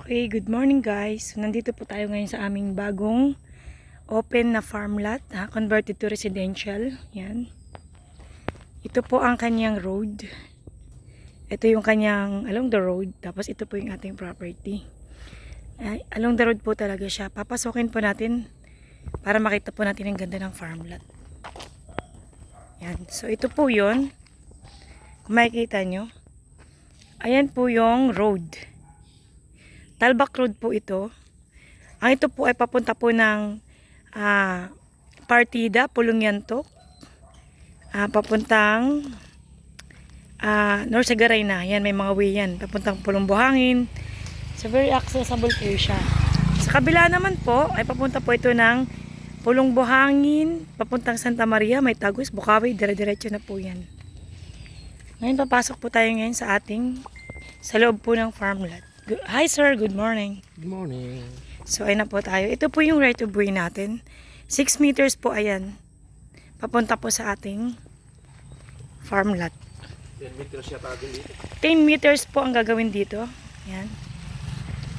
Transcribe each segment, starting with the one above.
Okay, good morning guys. So, nandito po tayo ngayon sa aming bagong open na farm lot, converted to residential. Yan. Ito po ang kanyang road. Ito yung kanyang along the road. Tapos ito po yung ating property. Along the road po talaga siya. Papasokin po natin para makita po natin ang ganda ng farm lot. Yan. So ito po yun. Kung makikita nyo. Ayan po yung road. Talbak Road po ito. Ang ito po ay papunta po ng Partida, Pulongyantok. Papuntang North Sagaray na. Yan, may mga way yan. Papuntang Pulong Buhangin. So, very accessible po siya. Sa kabila naman po, ay papunta po ito ng Pulong Buhangin, papuntang Santa Maria, may Tagus, Bukawi, dire-diretso na po yan. Ngayon, papasok po tayo ngayon sa loob po ng farm lot. Hi sir, good morning. Good morning. So ayun na po tayo. Ito po yung right of way natin. 6 meters po ayan. Papunta po sa ating farm lot. 10 meters siya tago dito. 10 meters po ang gagawin dito. Yan.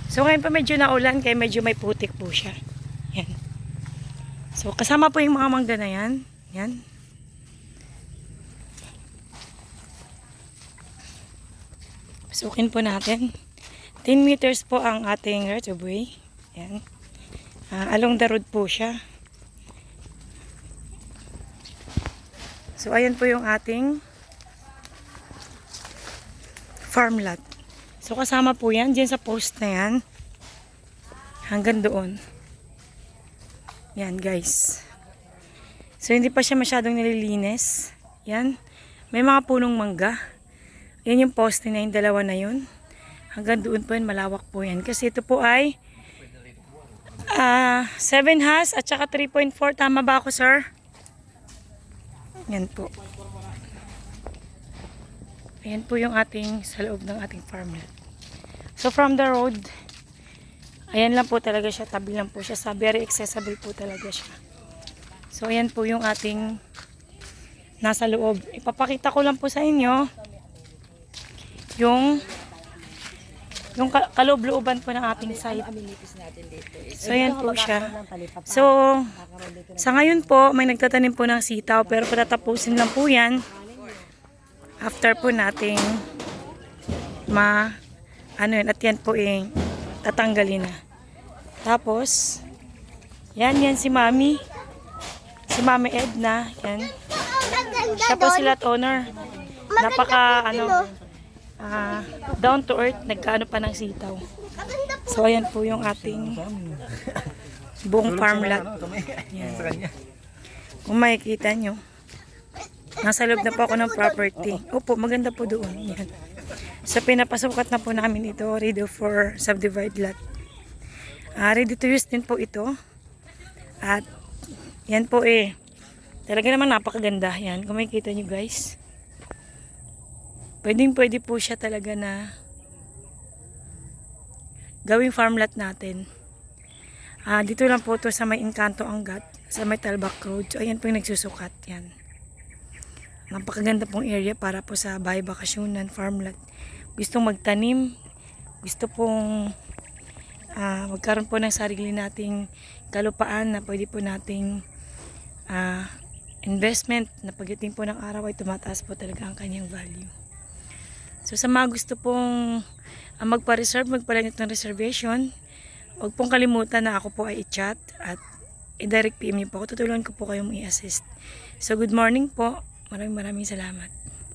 So ngayon pa medyo naulan kaya medyo may putik po siya. Yan. So kasama po yung mga mangga na yan. Yan. Pasukin po natin. 10 meters po ang ating right of way. Yan. Along the road po siya. So, ayan po yung ating farm lot. So, kasama po yan. Diyan sa post na yan. Hanggang doon. Yan, guys. So, hindi pa siya masyadong nililinis. Yan. May mga punong mangga. Yan yung poste na yung dalawa na yun. Hanggang doon po yan, malawak po yan. Kasi ito po ay 7 has at saka 3.4. Tama ba ako, sir? Yan po. Ayan po yung sa loob ng ating farm lot. So from the road, ayan lang po talaga siya. Tabi lang po siya. Very accessible po talaga siya. So ayan po yung ating nasa loob. Ipapakita ko lang po sa inyo yung kaloob-looban po ng ating site. So, yan po siya. So, sa ngayon po, may nagtatanim po ng sitaw, pero patatapusin lang po yan after po nating at yan po tatanggalin na. Tapos, yan si Mami. Si Mami Edna, yan. Siya po si lot owner. Napaka, down to earth, nagkaano pa ng sitaw. So, ayan po yung ating buong farm lot. Yan. Kung makikita nyo, nasa loob na po ako ng property. Opo, maganda po doon. Yan. So, pinapasukat na po namin ito, ready for subdivide lot. Ready to use din po ito. At, yan po talaga naman napakaganda. Yan, kung makikita nyo guys. Pwede po siya talaga na gawing farm lot natin. Dito lang po to sa may Encanto Angat, sa may Talbak Road. So, ayan po yung nagsusukat. Yan. Napakaganda pong area para po sa bahay bakasyonan, farm lot. Gustong magtanim, gusto pong magkaroon po ng sarili nating kalupaan na pwede po nating investment na pagdating po ng araw ay tumataas po talaga ang kanyang value. So sa mga gusto pong magpa-reserve, magpalanit ng reservation, huwag pong kalimutan na ako po ay i-chat at i-direct PM niyo po ako. Tutulungan ko po kayong i-assist. So good morning po. Maraming salamat.